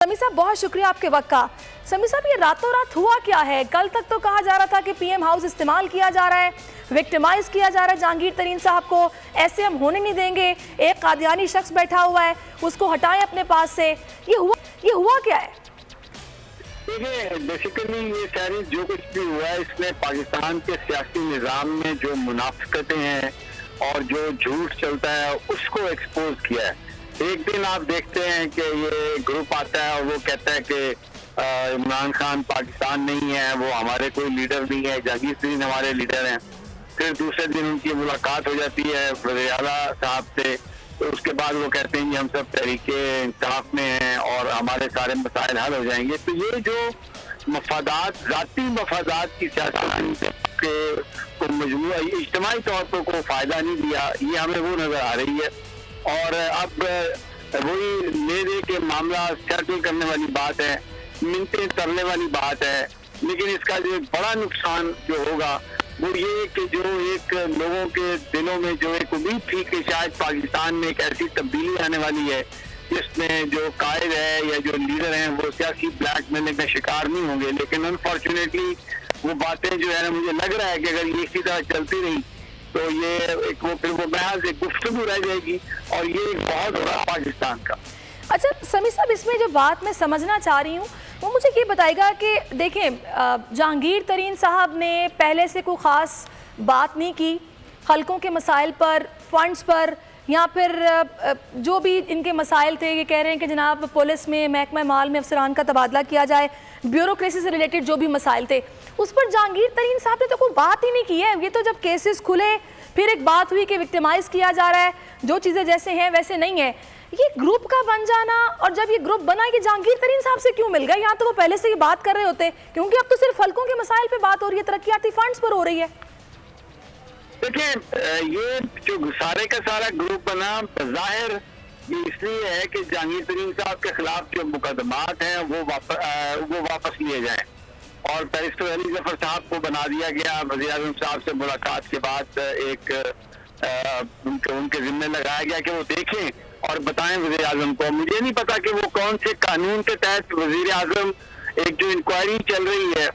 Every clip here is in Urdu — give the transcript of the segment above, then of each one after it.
سمیع صاحب بہت شکریہ آپ کے وقت کا. سمیع صاحب یہ راتوں رات ہوا کیا ہے؟ کل تک تو کہا جا رہا تھا کہ پی ایم ہاؤس استعمال کیا جا رہا ہے, وکٹمائز کیا جا رہا ہے جہانگیر ترین صاحب کو, ایسے ہم ہونے نہیں دیں گے, ایک قادیانی شخص بیٹھا ہوا ہے اس کو ہٹائیں اپنے پاس سے. یہ ہوا کیا ہے؟ دیکھیں بیسیکلی یہ ساری جو کچھ بھی ہوا ہے اس میں پاکستان کے سیاسی نظام میں جو منافقتیں ہیں اور جو جھوٹ چلتا ہے اس کو ایکسپوز کیا ہے. ایک دن آپ دیکھتے ہیں کہ یہ گروپ آتا ہے اور وہ کہتا ہے کہ عمران خان پاکستان نہیں ہے, وہ ہمارے کوئی لیڈر نہیں ہے, جہانگیر ترین ہمارے لیڈر ہیں. پھر دوسرے دن ان کی ملاقات ہو جاتی ہے وزیر اعلیٰ صاحب سے, تو اس کے بعد وہ کہتے ہیں کہ ہم سب تحریک انصاف میں ہیں اور ہمارے سارے مسائل حل ہو جائیں گے. تو یہ جو مفادات, ذاتی مفادات کی سیاست کو مجموعہ اجتماعی طور پر کوئی فائدہ نہیں دیا, یہ ہمیں وہ نظر آ رہی ہے. اور اب وہی لے دے کے معاملہ سیٹل کرنے والی بات ہے, منتیں ترنے والی بات ہے, لیکن اس کا جو ایک بڑا نقصان جو ہوگا وہ یہ کہ جو ایک لوگوں کے دلوں میں جو ایک امید تھی کہ شاید پاکستان میں ایک ایسی تبدیلی آنے والی ہے جس میں جو قائد ہے یا جو لیڈر ہیں وہ سیاسی بلیک میلنگ کا شکار نہیں ہوں گے, لیکن انفارچونیٹلی وہ باتیں جو ہے نا مجھے لگ رہا ہے کہ اگر یہ اسی طرح چلتی رہی تو یہ ایک وہ پھر وہ محض ایک گفتگو رہ جائے گی اور یہ ایک بہت بڑا پاکستان کا. اچھا سمیع صاحب, اس میں جو بات میں سمجھنا چاہ رہی ہوں وہ مجھے یہ بتائے گا کہ دیکھیں جہانگیر ترین صاحب نے پہلے سے کوئی خاص بات نہیں کی حلقوں کے مسائل پر, فنڈز پر, یا پھر جو بھی ان کے مسائل تھے یہ کہہ رہے ہیں کہ جناب پولیس میں محکمہ مال میں افسران کا تبادلہ کیا جائے, بیوروکریسی سے ریلیٹڈ جو بھی مسائل تھے اس پر جہانگیر ترین صاحب نے تو کوئی بات ہی نہیں کی ہے. یہ تو جب کیسز کھلے پھر ایک بات ہوئی کہ وکٹمائز کیا جا رہا ہے, جو چیزیں جیسے ہیں ویسے نہیں ہیں. یہ گروپ کا بن جانا, اور جب یہ گروپ بنا یہ جہانگیر ترین صاحب سے کیوں مل گیا؟ یہاں تو وہ پہلے سے ہی بات کر رہے ہوتے, کیونکہ اب تو صرف حلقوں کے مسائل پہ بات ہو رہی ہے, ترقیاتی فنڈز پر ہو رہی ہے. دیکھیں یہ جو سارے کا سارا گروپ بنا ظاہر یہ اس لیے ہے کہ جہانگیر ترین صاحب کے خلاف جو مقدمات ہیں وہ واپس لیے جائیں, اور بیرسٹر علی ظفر صاحب کو بنا دیا گیا. وزیر اعظم صاحب سے ملاقات کے بعد ایک ان کے ذمہ لگایا گیا کہ وہ دیکھیں اور بتائیں وزیر اعظم کو. مجھے نہیں پتا کہ وہ کون سے قانون کے تحت وزیر اعظم ایک جو انکوائری چل رہی ہے,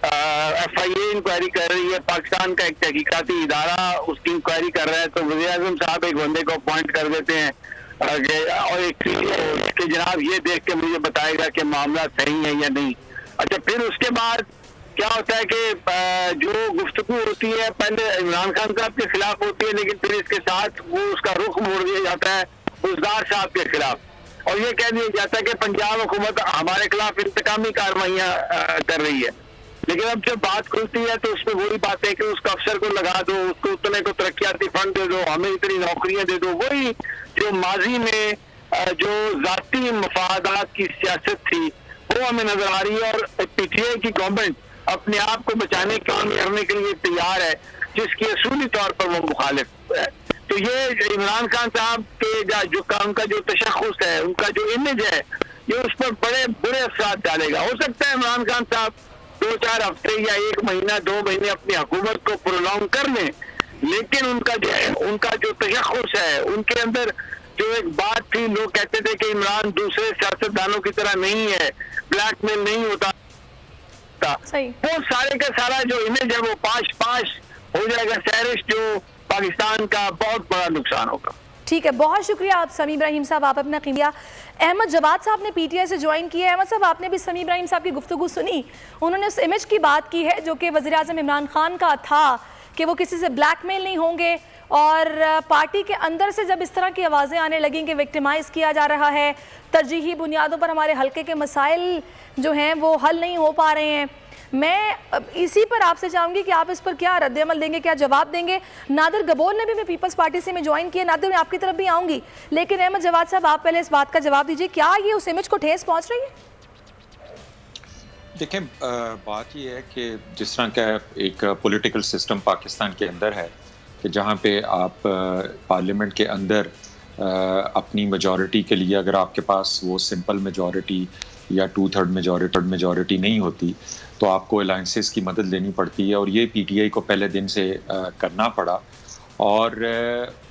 ایف آئی اے انکوائری کر رہی ہے, پاکستان کا ایک تحقیقاتی ادارہ اس کی انکوائری کر رہا ہے, تو وزیر اعظم صاحب ایک بندے کو اپوائنٹ کر دیتے ہیں اور ایک کہ جناب یہ دیکھ کے مجھے بتائے گا کہ معاملہ صحیح ہے یا نہیں. اچھا پھر اس کے بعد کیا ہوتا ہے کہ جو گفتگو ہوتی ہے پہلے عمران خان صاحب کے خلاف ہوتی ہے, لیکن پھر اس کے ساتھ وہ اس کا رخ موڑ دیا جاتا ہے بزدار صاحب کے خلاف, اور یہ کہہ دیا جاتا ہے کہ پنجاب حکومت ہمارے خلاف انتقامی کارروائیاں کر رہی ہے. لیکن اب جب بات کھلتی ہے تو اس میں وہی بات ہے کہ اس کا افسر کو لگا دو, اس کو اتنے کو ترقیاتی فنڈ دے دو, ہمیں اتنی نوکریاں دے دو. وہی جو ماضی میں جو ذاتی مفادات کی سیاست تھی وہ ہمیں نظر آ رہی ہے, اور پی ٹی آئی کی گورنمنٹ اپنے آپ کو بچانے کام کرنے کے لیے تیار ہے جس کی اصولی طور پر وہ مخالف ہے. تو یہ عمران خان صاحب کے جو کام کا جو تشخص ہے, ان کا جو امیج ہے, یہ اس پر بڑے برے اثرات ڈالے گا. ہو سکتا ہے عمران خان صاحب 2-4 ہفتے یا 1 مہینہ 2 مہینے اپنی حکومت کو پرولونگ کر لیں, لیکن ان کا جو تشخص ہے, ان کے اندر جو ایک بات تھی, لوگ کہتے تھے کہ عمران دوسرے سیاستدانوں کی طرح نہیں ہے, بلیک میل نہیں ہوتا, وہ سارے کا سارا جو امیج ہے وہ پاش ہو جائے گا. سیرش جو پاکستان کا بہت بڑا نقصان ہوگا. ٹھیک ہے, بہت شکریہ آپ سمیع ابراہیم صاحب, آپ اپنا قیمہ. احمد جواد صاحب نے پی ٹی آئی سے جوائن کیا ہے. احمد صاحب آپ نے بھی سمیع ابراہیم صاحب کی گفتگو سنی, انہوں نے اس امیج کی بات کی ہے جو کہ وزیر اعظم عمران خان کا تھا کہ وہ کسی سے بلیک میل نہیں ہوں گے, اور پارٹی کے اندر سے جب اس طرح کی آوازیں آنے لگیں کہ وکٹمائز کیا جا رہا ہے, ترجیحی بنیادوں پر ہمارے حلقے کے مسائل جو ہیں وہ حل نہیں ہو پا رہے ہیں, میں اسی پر آپ سے چاہوں گی کہ آپ اس پر کیا رد عمل دیں گے, کیا جواب دیں گے. نادر گبور نے بھی میں پیپلز پارٹی سے میں جوائن کیا. نادر میں آپ کی طرف بھی آؤں گی, لیکن احمد جواد صاحب آپ پہلے اس بات کا جواب دیجیے, کیا یہ اس امیج کو ٹھیس پہنچ رہی ہے؟ دیکھیں بات یہ ہے کہ جس طرح کا ایک پولیٹیکل سسٹم پاکستان کے اندر ہے کہ جہاں پہ آپ پارلیمنٹ کے اندر اپنی میجورٹی کے لیے اگر آپ کے پاس وہ سمپل میجورٹی یا 2/3 میجورٹی نہیں ہوتی تو آپ کو الائنسز کی مدد لینی پڑتی ہے, اور یہ پی ٹی آئی کو پہلے دن سے کرنا پڑا. اور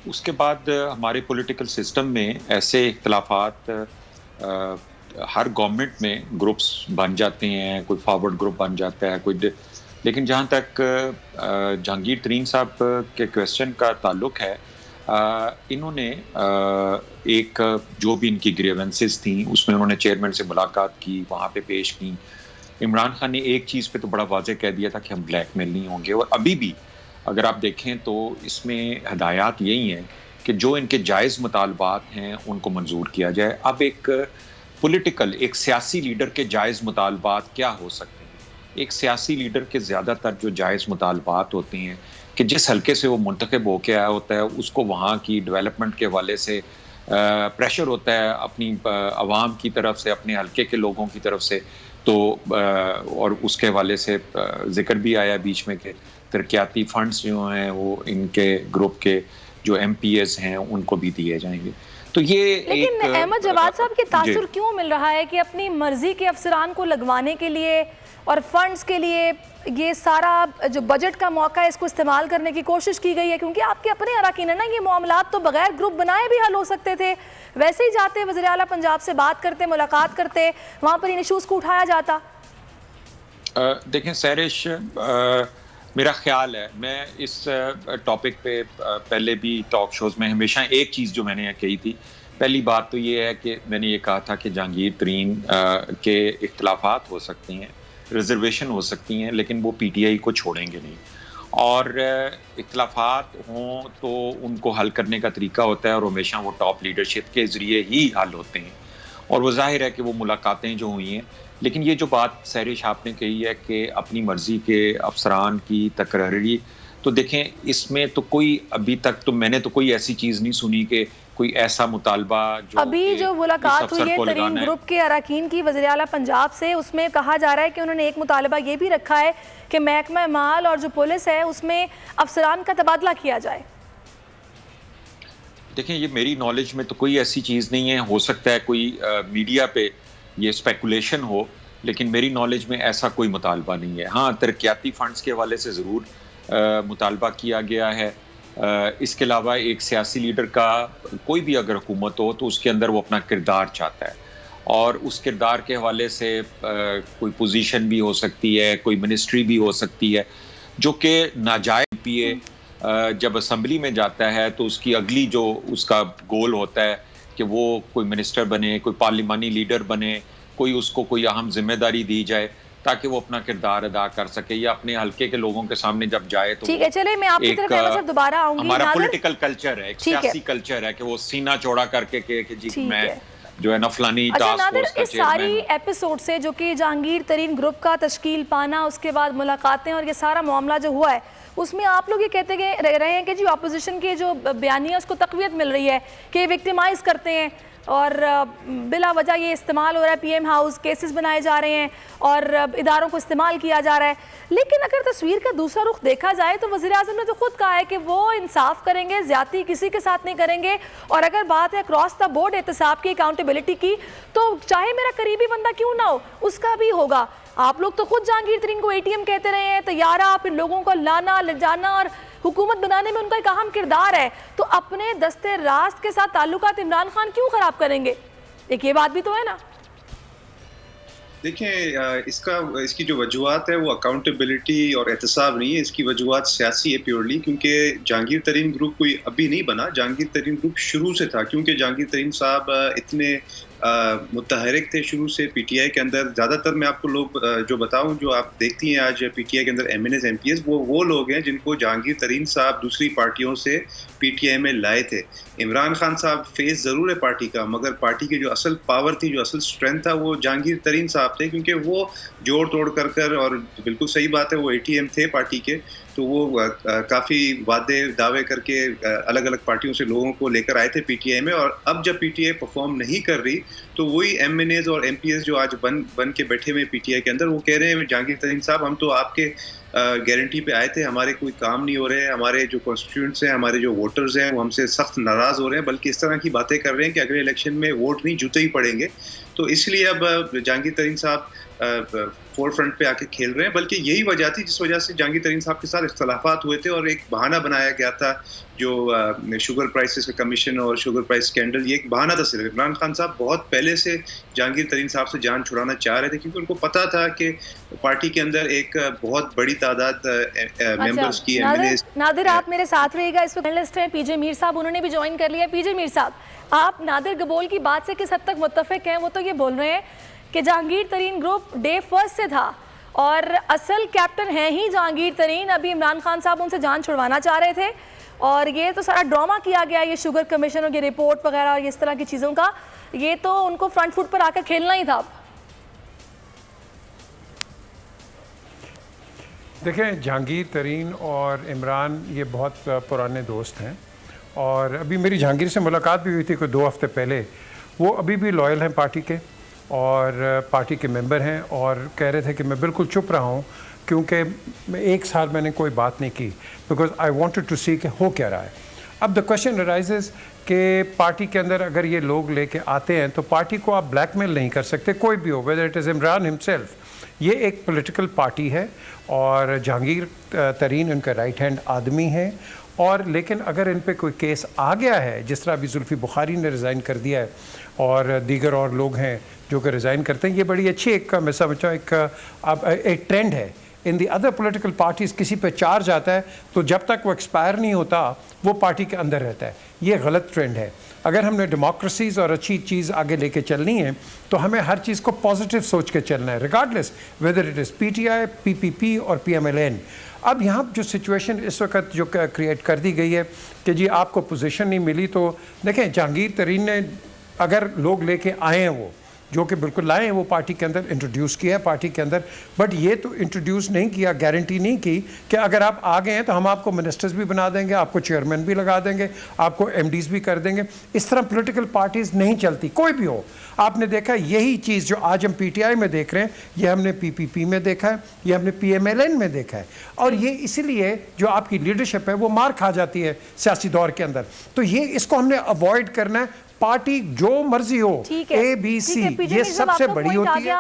اس کے بعد ہمارے پولیٹیکل سسٹم میں ایسے اختلافات ہر گورنمنٹ میں گروپس بن جاتے ہیں, کوئی فارورڈ گروپ بن جاتا ہے, لیکن جہاں تک جہانگیر ترین صاحب کے کویسچن کا تعلق ہے, انہوں نے ایک جو بھی ان کی گریونسز تھیں اس میں انہوں نے چیئرمین سے ملاقات کی, وہاں پہ پیش کی. عمران خان نے ایک چیز پہ تو بڑا واضح کہہ دیا تھا کہ ہم بلیک میل نہیں ہوں گے, اور ابھی بھی اگر آپ دیکھیں تو اس میں ہدایات یہی ہیں کہ جو ان کے جائز مطالبات ہیں ان کو منظور کیا جائے. اب ایک سیاسی لیڈر کے جائز مطالبات کیا ہو سکتے ہیں؟ ایک سیاسی لیڈر کے زیادہ تر جو جائز مطالبات ہوتے ہیں کہ جس حلقے سے وہ منتخب ہو کے آیا ہوتا ہے اس کو وہاں کی ڈیولپمنٹ کے حوالے سے پریشر ہوتا ہے اپنی عوام کی طرف سے, اپنے حلقے کے لوگوں کی طرف سے, تو اور اس کے حوالے سے ذکر بھی آیا بیچ میں کہ ترقیاتی فنڈز جو ہیں وہ ان کے گروپ کے جو ایم پی ایز ہیں ان کو بھی دیے جائیں گے. تو یہ لیکن احمد جواد صاحب کے تاثر کیوں مل رہا ہے کہ اپنی مرضی کے افسران کو لگوانے کے لیے اور فنڈز کے لیے یہ سارا جو بجٹ کا موقع ہے اس کو استعمال کرنے کی کوشش کی گئی ہے؟ کیونکہ آپ کے اپنے اراکین ہیں نا, یہ معاملات تو بغیر گروپ بنائے بھی حل ہو سکتے تھے. ویسے ہی جاتے وزیر اعلیٰ پنجاب سے بات کرتے, ملاقات کرتے, وہاں پر ان ایشوز کو اٹھایا جاتا. دیکھیں سہرش, میرا خیال ہے, میں اس ٹاپک پہ پہلے بھی ٹاک شوز میں ہمیشہ ایک چیز جو میں نے کہی تھی, پہلی بات تو یہ ہے کہ میں نے یہ کہا تھا کہ جہانگیر ترین کے اختلافات ہو سکتے ہیں, ریزرویشن ہو سکتی ہیں, لیکن وہ پی ٹی آئی کو چھوڑیں گے نہیں. اور اختلافات ہوں تو ان کو حل کرنے کا طریقہ ہوتا ہے, اور ہمیشہ وہ ٹاپ لیڈرشپ کے ذریعے ہی حل ہوتے ہیں, اور وہ ظاہر ہے کہ وہ ملاقاتیں جو ہوئی ہیں. لیکن یہ جو بات سہرش آپ نے کہی ہے کہ اپنی مرضی کے افسران کی تقرری, تو دیکھیں اس میں تو کوئی ابھی تک تو میں نے تو کوئی ایسی چیز نہیں سنی کہ کوئی ایسا مطالبہ ابھی جو ملاقات ہوئی ہے ترین گروپ کے اراکین کی وزیر اعلیٰ پنجاب سے, اس میں کہا جا رہا ہے کہ انہوں نے ایک مطالبہ یہ بھی رکھا ہے کہ محکمہ مال اور جو پولیس ہے اس میں افسران کا تبادلہ کیا جائے. دیکھیں یہ میری نالج میں تو کوئی ایسی چیز نہیں ہے, ہو سکتا ہے کوئی میڈیا پہ یہ اسپیکولیشن ہو, لیکن میری نالج میں ایسا کوئی مطالبہ نہیں ہے. ہاں ترقیاتی فنڈز کے حوالے سے ضرور مطالبہ کیا گیا ہے. اس کے علاوہ ایک سیاسی لیڈر کا کوئی بھی اگر حکومت ہو تو اس کے اندر وہ اپنا کردار چاہتا ہے, اور اس کردار کے حوالے سے کوئی پوزیشن بھی ہو سکتی ہے, کوئی منسٹری بھی ہو سکتی ہے, جو کہ ناجائز پی اے جب اسمبلی میں جاتا ہے تو اس کی اگلی جو اس کا گول ہوتا ہے کہ وہ کوئی منسٹر بنے, کوئی پارلیمانی لیڈر بنے, کوئی اس کو کوئی اہم ذمہ داری دی جائے تاکہ وہ اپنا کردار ادا کر سکے, یا اپنے حلقے کے لوگوں کے سامنے جب جائے تو ٹھیک ہے. چلے میں آپ کی طرف احمد صاحب دوبارہ آؤں گی. ہمارا پولیٹیکل کلچر ہے, ایک سیاسی کلچر ہے کہ وہ سینہ چوڑا کر کے کہ جی میں جو ہے نا فلانی ٹاسک فورس کا اس ساری ایپیسوڈ سے جو کہ جہانگیر ترین گروپ کا تشکیل پانا, اس کے بعد ملاقاتیں اور یہ سارا معاملہ جو ہوا ہے, اس میں آپ لوگ یہ کہتے رہے ہیں کہ جی اپوزیشن کے جو بیانیہ اس کو تقویت مل رہی ہے کہ وکٹیمائز کرتے ہیں اور بلا وجہ یہ استعمال ہو رہا ہے, پی ایم ہاؤس کیسز بنائے جا رہے ہیں اور اداروں کو استعمال کیا جا رہا ہے. لیکن اگر تصویر کا دوسرا رخ دیکھا جائے تو وزیر اعظم نے تو خود کہا ہے کہ وہ انصاف کریں گے, زیادتی کسی کے ساتھ نہیں کریں گے, اور اگر بات ہے کراس دا بورڈ احتساب کی, اکاؤنٹیبلٹی کی, تو چاہے میرا قریبی بندہ کیوں نہ ہو اس کا بھی ہوگا. آپ لوگ تو خود جہانگیر ترین کو اے ٹی ایم کہتے رہے ہیں, طیارہ, پھر لوگوں کو لانا لے جانا اور حکومت بنانے میں ان کا ایک اہم کردار ہے, تو اپنے دستے راست کے ساتھ تعلقات عمران خان کیوں خراب کریں گے؟ ایک یہ بات بھی تو ہے نا. دیکھیں اس کی جو وجوہات ہے وہ اکاؤنٹیبلٹی اور احتساب نہیں ہے, اس کی وجوہات سیاسی ہے پیورلی, کیونکہ جہانگیر ترین گروپ کوئی ابھی نہیں بنا, جہانگیر ترین گروپ شروع سے تھا. کیونکہ جہانگیر ترین صاحب اتنے متحرک تھے شروع سے پی ٹی آئی کے اندر. زیادہ تر میں آپ کو لوگ جو بتاؤں, جو آپ دیکھتی ہیں آج پی ٹی آئی کے اندر MNAs, MPAs, وہ لوگ ہیں جن کو جہانگیر ترین صاحب دوسری پارٹیوں سے پی ٹی آئی میں لائے تھے. عمران خان صاحب فیس ضرور ہے پارٹی کا, مگر پارٹی کی جو اصل پاور تھی, جو اصل اسٹرینتھ تھا, وہ جہانگیر ترین صاحب تھے, کیونکہ وہ جوڑ توڑ کر اور بالکل صحیح بات ہے وہ اے ٹی ایم تھے پارٹی کے, تو وہ کافی وعدے دعوے کر کے الگ الگ پارٹیوں سے لوگوں کو لے کر آئے تھے پی ٹی آئی میں. اور اب جب پی ٹی آئی پرفارم نہیں کر رہی تو وہی ایم این ایز اور ایم پی ایس جو آج بن کے بیٹھے ہوئے پی ٹی آئی کے اندر, وہ کہہ رہے ہیں جہانگیر ترین صاحب ہم تو آپ کے گارنٹی پہ آئے تھے, ہمارے کوئی کام نہیں ہو رہے ہیں, ہمارے جو کانسٹیٹیوئنٹس ہیں, ہمارے جو ووٹرز ہیں وہ ہم سے سخت ناراض ہو رہے ہیں, بلکہ اس طرح کی باتیں کر رہے ہیں کہ اگلے الیکشن میں ووٹ نہیں جوتے ہی پڑیں گے. تو اس لیے اب جہانگیر ترین صاحب فور فرنٹ پہ آ کے کھیل رہے ہیں. بلکہ یہی وجہ تھی جس وجہ سے جہانگیر ترین صاحب کے ساتھ اختلافات ہوئے تھے, اور ایک بہانہ بنایا گیا تھا جو شوگر پرائسز کا کمیشن اور شوگر پرائس اسکینڈل یہ ایک بہانہ تھا صرف. عمران خان صاحب بہت پہلے سے جہانگیر ترین صاحب سے جان چھڑانا چاہ رہے تھے کیونکہ ان کو پتا تھا کہ پارٹی کے اندر ایک بہت بڑی تعداد ممبرز کی. نادر آپ میرے ساتھ رہے گا. اس وقت جرنلسٹ ہیں پی جے میر صاحب, انہوں نے بھی جوائن کر لیا. پی جے میر صاحب, آپ نادر گبول کی بات سے کس حد تک متفق ہیں؟ وہ تو یہ بول رہے ہیں کہ جہانگیر ترین گروپ ڈے فرسٹ سے تھا اور اصل کیپٹن ہیں ہی جہانگیر ترین. ابھی عمران خان صاحب ان سے جان چھڑوانا چاہ رہے تھے اور یہ تو سارا ڈرامہ کیا گیا, یہ شوگر کمیشن اور یہ رپورٹ وغیرہ اور اس طرح کی چیزوں کا, یہ تو ان کو فرنٹ فٹ پر آ کر کھیلنا ہی تھا. دیکھیں, جہانگیر ترین اور عمران یہ بہت پرانے دوست ہیں اور ابھی میری جہانگیر سے ملاقات بھی ہوئی تھی کوئی 2 ہفتے پہلے. وہ ابھی بھی لائل ہیں پارٹی کے اور پارٹی کے ممبر ہیں اور کہہ رہے تھے کہ میں بالکل چپ رہا ہوں کیونکہ 1 سال میں نے کوئی بات نہیں کی بیکاز آئی وانٹڈ ٹو سی کہ ہو کیا رہا ہے. اب دا کوشچن ارائزز کہ پارٹی کے اندر اگر یہ لوگ لے کے آتے ہیں تو پارٹی کو آپ بلیک میل نہیں کر سکتے, کوئی بھی ہو, whether it is Imran himself. یہ ایک پولیٹیکل پارٹی ہے اور جہانگیر ترین ان کا رائٹ ہینڈ آدمی ہے اور لیکن اگر ان پہ کوئی کیس آ گیا ہے, جس طرح ابھی زلفی بخاری نے ریزائن کر دیا ہے اور دیگر اور لوگ ہیں جو کہ ریزائن کرتے ہیں, یہ بڑی اچھی ایک میں سمجھتا ہوں ایک ٹرینڈ ہے. ان دی ادر پولیٹیکل پارٹیز کسی پہ چارج آتا ہے تو جب تک وہ ایکسپائر نہیں ہوتا وہ پارٹی کے اندر رہتا ہے. یہ غلط ٹرینڈ ہے. اگر ہم نے ڈیموکریسیز اور اچھی چیز آگے لے کے چلنی ہے تو ہمیں ہر چیز کو پازیٹیو سوچ کے چلنا ہے, regardless whether it is P T I, P P P اور پی ایم ایل این. اب یہاں جو سچویشن اس وقت جو کریٹ کر دی گئی ہے کہ جی آپ کو پوزیشن نہیں ملی, تو دیکھیں جہانگیر ترین نے اگر لوگ لے کے آئے ہیں وہ جو کہ بالکل لائے ہیں, وہ پارٹی کے اندر انٹروڈیوس کیا ہے پارٹی کے اندر, بٹ یہ تو انٹروڈیوس نہیں کیا, گارنٹی نہیں کی کہ اگر آپ آ گئے ہیں تو ہم آپ کو منسٹرز بھی بنا دیں گے, آپ کو چیئرمین بھی لگا دیں گے, آپ کو ایم ڈیز بھی کر دیں گے. اس طرح پولیٹیکل پارٹیز نہیں چلتی, کوئی بھی ہو. آپ نے دیکھا یہی چیز جو آج ہم پی ٹی آئی میں دیکھ رہے ہیں یہ ہم نے پی پی پی میں دیکھا ہے, یہ ہم نے پی ایم ایل این میں دیکھا ہے, اور یہ اسی لیے جو آپ کی لیڈرشپ ہے وہ مار کھا جاتی ہے سیاسی دور کے اندر. تو یہ اس کو ہم نے اوائڈ کرنا ہے. پارٹی جو مرضی ہو, اے بی سی, یہ سب سے بڑی ہوتی ہے.